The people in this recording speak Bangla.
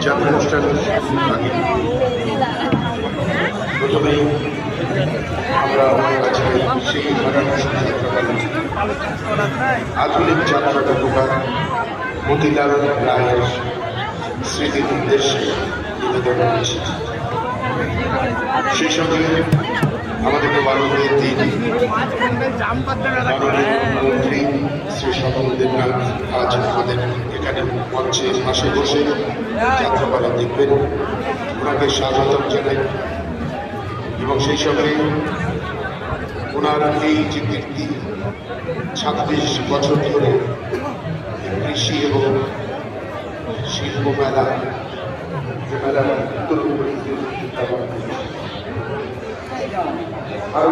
যাত্রানুষ্ঠানের প্রথমেই আমরা আমাদের কাছে সেই আধুনিক যাত্রা প্রকার মতিলাল রায়ের স্মৃতির উদ্দেশ্যে নিবেদন করেছি। সেই সঙ্গে আমাদের মাননীয় দিন মাননীয় মন্ত্রী শ্রী স্বপনদেবনাথ আজ আমাদের এখানে মঞ্চের পাশে বসে যাত্রাপালা দেখবেন, ওনাকে স্বাগতম জানাই। এবং সেই সঙ্গে ওনার এই যে কীর্তি ২৬ বছর ধরে কৃষি এবং শিল্প মেলা আরো